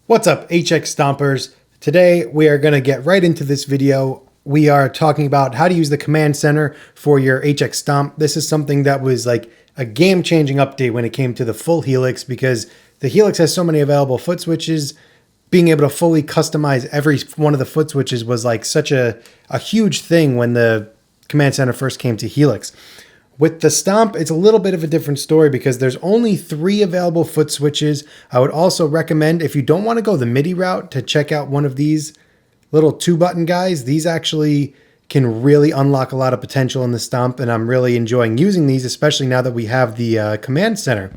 What's up, HX Stompers? Today we are going to get right into this video. We are talking about how to use the command center for your HX Stomp. This is something that was like a game-changing update when it came to the full Helix, because the Helix has so many available foot switches. Being able to fully customize every one of the foot switches was like such a huge thing when the command center first came to Helix. With the Stomp, it's a little bit of a different story because there's only 3 available foot switches. I would also recommend, if you don't want to go the MIDI route, to check out one of these little 2-button guys. These actually can really unlock a lot of potential in the Stomp, and I'm really enjoying using these, especially now that we have the command center.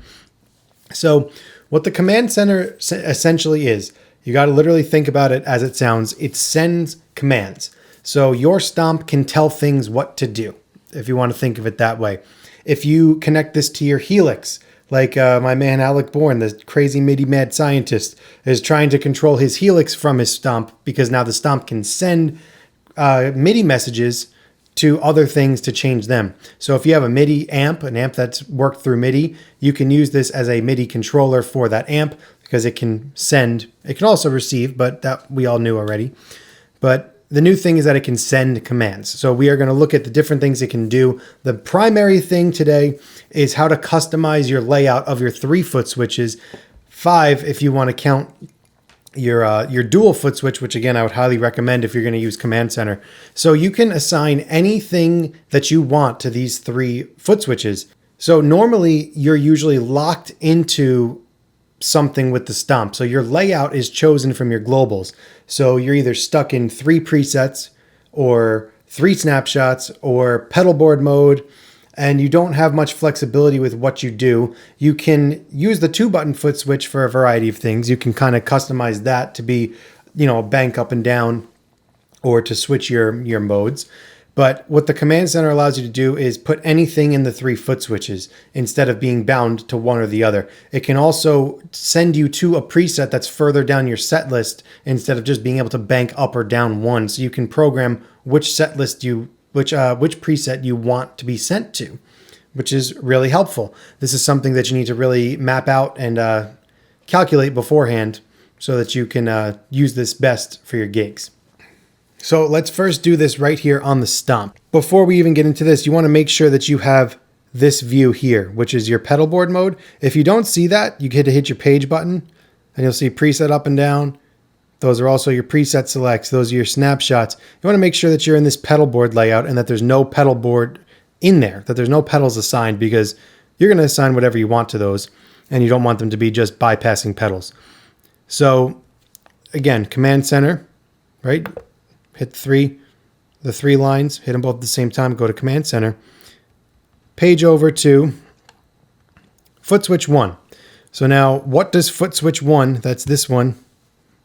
So what the command center essentially is, you got to literally think about it as it sounds. It sends commands. So your Stomp can tell things what to do, if you want to think of it that way. If you connect this to your Helix, like my man Alec Bourne, the crazy MIDI mad scientist, is trying to control his Helix from his Stomp, because now the Stomp can send MIDI messages to other things to change them. So if you have a MIDI amp, an amp that's worked through MIDI, you can use this as a MIDI controller for that amp, because it can send, it can also receive, but that we all knew already. But the new thing is that it can send commands. So we are going to look at the different things it can do. The primary thing today is how to customize your layout of your 3 foot switches, 5 if you want to count your dual foot switch, which again I would highly recommend if you're going to use command center. So you can assign anything that you want to these 3 foot switches. So normally you're usually locked into something with the Stomp. So your layout is chosen from your globals. So you're either stuck in 3 presets or 3 snapshots or pedalboard mode, and you don't have much flexibility with what you do. You can use the 2-button foot switch for a variety of things. You can kind of customize that to be, a bank up and down, or to switch your modes. But what the command center allows you to do is put anything in the 3 foot switches instead of being bound to one or the other. It can also send you to a preset that's further down your set list instead of just being able to bank up or down one. So you can program which set list which preset you want to be sent to, which is really helpful. This is something that you need to really map out and calculate beforehand so that you can use this best for your gigs. So let's first do this right here on the Stomp. Before we even get into this, you want to make sure that you have this view here, which is your pedalboard mode. If you don't see that, you get to hit your page button and you'll see preset up and down. Those are also your preset selects. Those are your snapshots. You want to make sure that you're in this pedalboard layout and that there's no pedalboard in there, that there's no pedals assigned, because you're going to assign whatever you want to those and you don't want them to be just bypassing pedals. So again, command center, right? Hit the 3 lines, hit them both at the same time, go to command center. Page over to foot switch 1. So now what does foot switch 1, that's this one,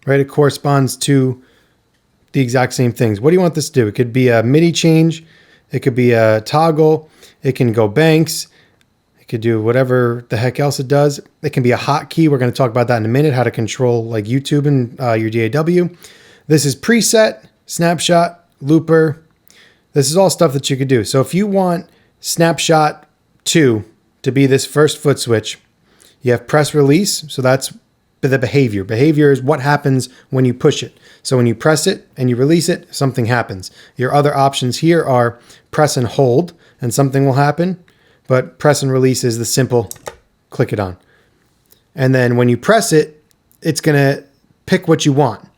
right? It corresponds to the exact same things. What do you want this to do? It could be a MIDI change. It could be a toggle. It can go banks. It could do whatever the heck else it does. It can be a hotkey. We're going to talk about that in a minute, how to control like YouTube and your DAW. This is preset, snapshot, looper. This is all stuff that you could do. So if you want snapshot 2 to be this first foot switch, you have press release. So that's the behavior. Behavior is what happens when you push it. So when you press it and you release it, something happens. Your other options here are press and hold, and something will happen. But press and release is the simple click it on. And then when you press it, it's going to pick what you want.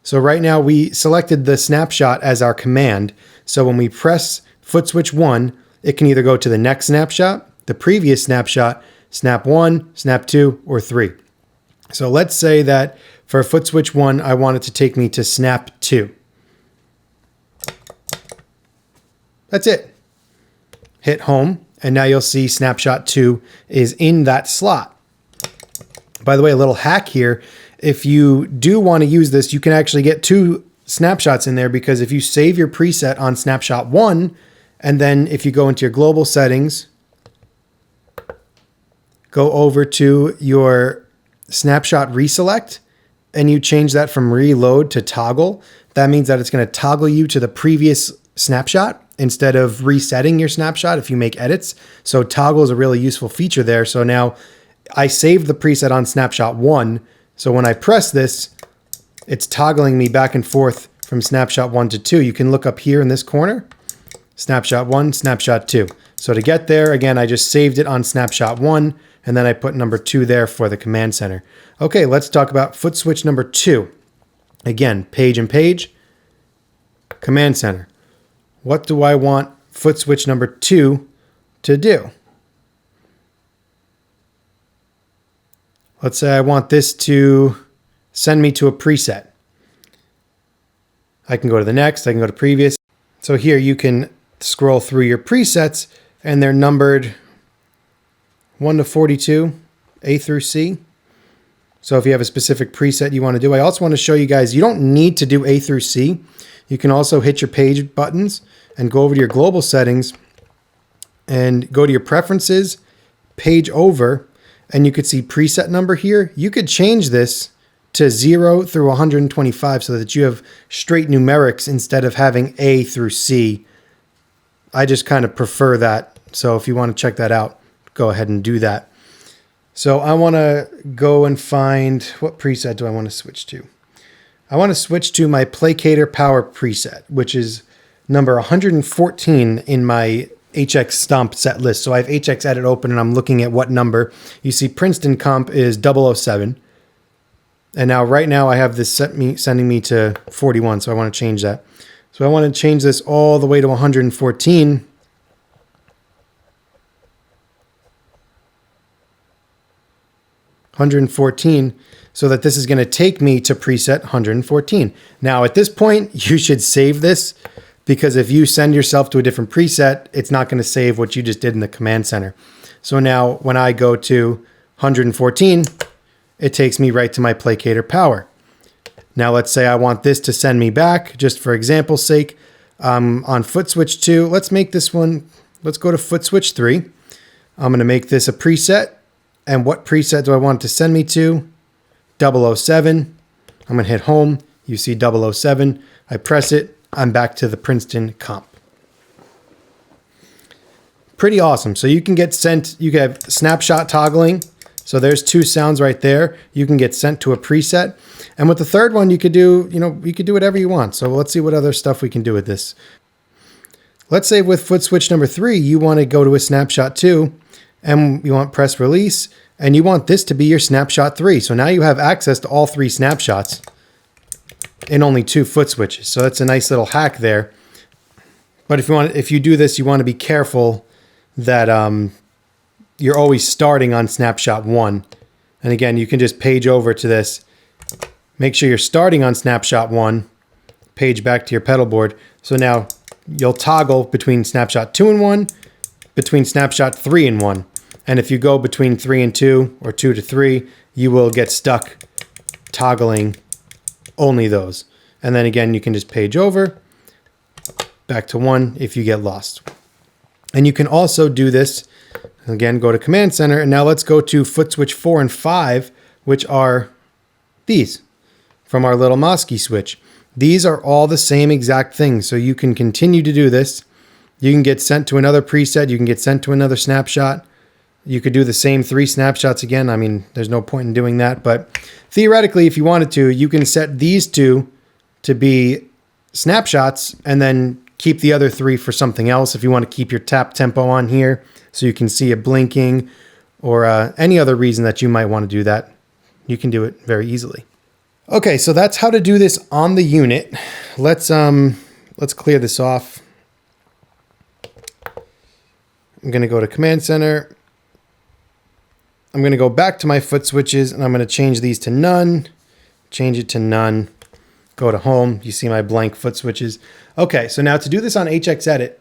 So right now we selected the snapshot as our command. So when we press foot switch 1, it can either go to the next snapshot, the previous snapshot, snap 1, snap 2, or 3. So let's say that for foot switch 1, I want it to take me to snap 2. That's it. Hit home, and now you'll see snapshot 2 is in that slot. By the way, a little hack here. If you do want to use this, you can actually get 2 snapshots in there, because if you save your preset on snapshot 1, and then if you go into your global settings, go over to your snapshot reselect, and you change that from reload to toggle, that means that it's going to toggle you to the previous snapshot instead of resetting your snapshot if you make edits. So toggle is a really useful feature there. So now I saved the preset on snapshot 1. So when I press this, it's toggling me back and forth from snapshot 1 to 2. You can look up here in this corner, snapshot 1, snapshot 2. So to get there, again, I just saved it on snapshot 1, and then I put number 2 there for the command center. Okay, let's talk about foot switch number 2. Again, page and page, command center. What do I want foot switch number 2 to do? Let's say I want this to send me to a preset. I can go to the next, I can go to previous. So here you can scroll through your presets and they're numbered 1 to 42, A through C. So if you have a specific preset you want to do, I also want to show you guys, you don't need to do A through C. You can also hit your page buttons and go over to your global settings and go to your preferences, page over, and you could see preset number here. You could change this to 0 through 125 so that you have straight numerics instead of having A through C. I just kind of prefer that. So if you want to check that out, go ahead and do that. So I want to go and find, what preset do I want to switch to? I want to switch to my Placator Power preset, which is number 114 in my HX Stomp set list. So I have HX Edit open and I'm looking at what number. You see Princeton comp is 007. And now right now I have this sending me to 41. So I want to change that. So I want to change this all the way to 114. So that this is going to take me to preset 114. Now at this point, you should save this because if you send yourself to a different preset, it's not going to save what you just did in the command center. So now when I go to 114, it takes me right to my Placator Power. Now let's say I want this to send me back, just for example's sake, on foot switch 2. Let's make this one, let's go to foot switch 3. I'm going to make this a preset. And what preset do I want it to send me to? 007. I'm going to hit home. You see 007. I press it. I'm back to the Princeton comp. Pretty awesome. So you can get sent, you can have snapshot toggling. So there's 2 sounds right there. You can get sent to a preset. And with the third one, you could do, you could do whatever you want. So let's see what other stuff we can do with this. Let's say with foot switch number 3, you want to go to a snapshot 2 and you want press release and you want this to be your snapshot 3. So now you have access to all 3 snapshots in only 2 foot switches. So that's a nice little hack there. But if you do this, you want to be careful that you're always starting on snapshot 1. And again, you can just page over to this. Make sure you're starting on snapshot 1, page back to your pedal board. So now you'll toggle between snapshot 2 and 1, between snapshot 3 and 1. And if you go between 3 and 2 or 2 to 3, you will get stuck toggling only those. And then again, you can just page over back to 1 if you get lost. And you can also do this, again, go to command center. And now let's go to foot switch 4 and 5, which are these from our little Mosky switch. These are all the same exact thing. So you can continue to do this. You can get sent to another preset. You can get sent to another snapshot. You could do the same 3 snapshots again. I mean, there's no point in doing that. But theoretically, if you wanted to, you can set these 2 to be snapshots and then keep the other 3 for something else. If you want to keep your tap tempo on here so you can see it blinking or any other reason that you might want to do that, you can do it very easily. Okay, so that's how to do this on the unit. Let's clear this off. I'm going to go to command center. I'm going to go back to my foot switches and I'm going to change these to none, change it to none, go to home. You see my blank foot switches. Okay, so now to do this on HX Edit,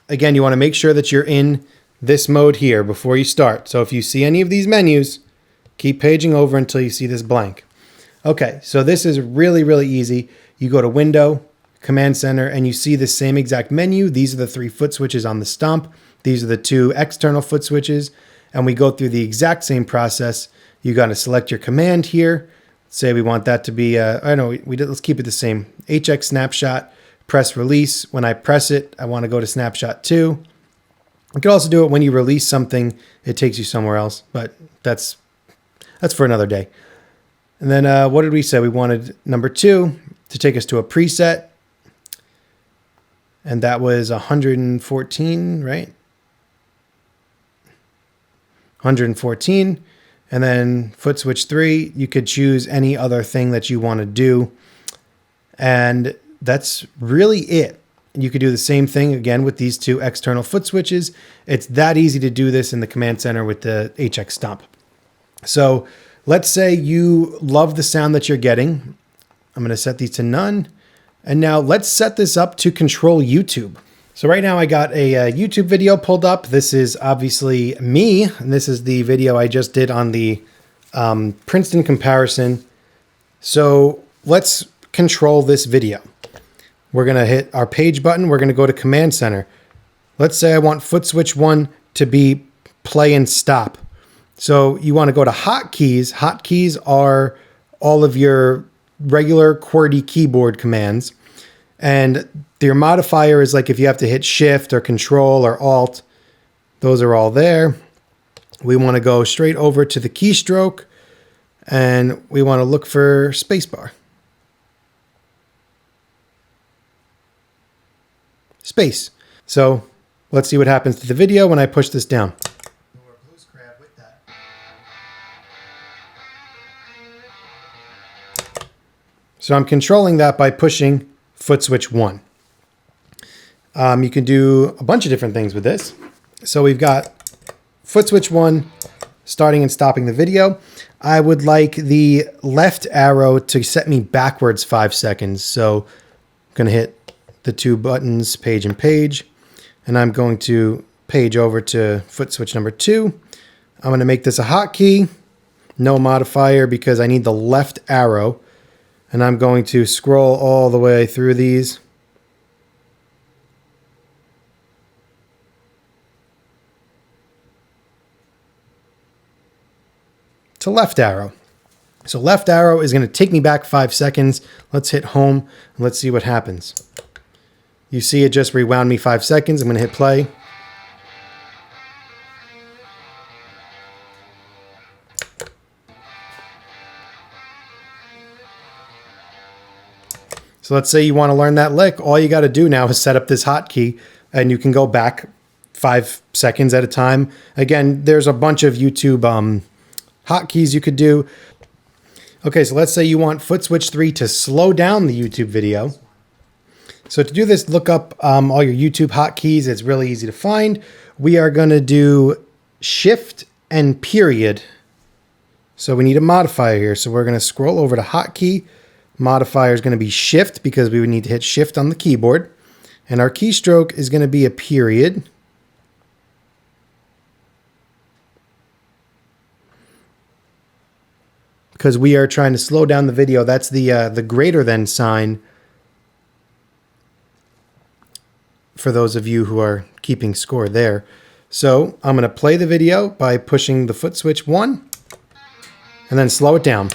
again, you want to make sure that you're in this mode here before you start. So if you see any of these menus, keep paging over until you see this blank. Okay, so this is really, really easy. You go to Window, Command Center, and you see the same exact menu. These are the 3 foot switches on the Stomp. These are the 2 external foot switches. And we go through the exact same process. You got to select your command here. Say we want that to be, let's keep it the same. HX snapshot, press release. When I press it, I want to go to snapshot 2. You can also do it when you release something, it takes you somewhere else, but that's for another day. And then what did we say? We wanted number 2 to take us to a preset. And that was 114, right? 114. And then footswitch 3, you could choose any other thing that you want to do. And that's really it. You could do the same thing again with these 2 external foot switches. It's that easy to do this in the command center with the HX Stomp. So let's say you love the sound that you're getting. I'm going to set these to none. And now let's set this up to control YouTube. So right now I got a YouTube video pulled up. This is obviously me, and this is the video I just did on the Princeton comparison. So let's control this video. We're going to hit our page button. We're going to go to Command Center. Let's say I want footswitch 1 to be play and stop. So you want to go to Hotkeys. Hotkeys are all of your regular QWERTY keyboard commands. And your modifier is like if you have to hit Shift or Control or Alt. Those are all there. We want to go straight over to the keystroke. And we want to look for spacebar. Space. So let's see what happens to the video when I push this down. So I'm controlling that by pushing footswitch 1. You can do a bunch of different things with this. So we've got footswitch 1 starting and stopping the video. I would like the left arrow to set me backwards 5 seconds. So I'm going to hit the 2 buttons, page and page, and I'm going to page over to foot switch number 2. I'm going to make this a hotkey, no modifier because I need the left arrow, and I'm going to scroll all the way through these. To left arrow. So left arrow is going to take me back 5 seconds. Let's hit home and let's see what happens. You see it just rewound me 5 seconds. I'm going to hit play. So let's say you want to learn that lick. All you got to do now is set up this hotkey and you can go back 5 seconds at a time. Again, there's a bunch of YouTube hotkeys you could do. Okay, so let's say you want footswitch 3 to slow down the YouTube video. So to do this, look up all your YouTube hotkeys. It's really easy to find. We are going to do shift and period. So we need a modifier here. So we're going to scroll over to hotkey. Modifier is going to be shift because we would need to hit shift on the keyboard. And our keystroke is going to be a period. Because we are trying to slow down the video. That's the greater than sign for those of you who are keeping score there. So I'm going to play the video by pushing the foot switch 1 and then slow it down.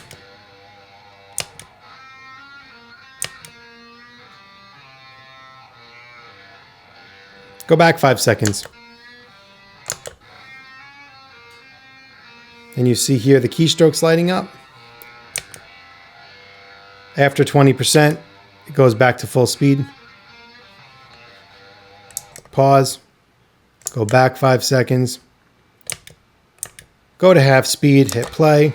Go back 5 seconds. And you see here the keystrokes lighting up. After 20%, it goes back to full speed. Pause. Go back 5 seconds. Go to half speed, hit play.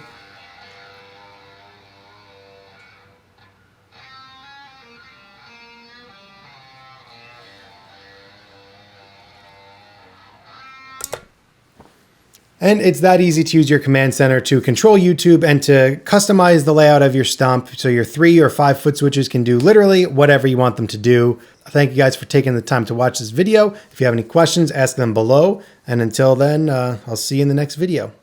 And it's that easy to use your command center to control YouTube and to customize the layout of your stomp so your 3 or 5 foot switches can do literally whatever you want them to do. Thank you guys for taking the time to watch this video. If you have any questions, ask them below. And until then, I'll see you in the next video.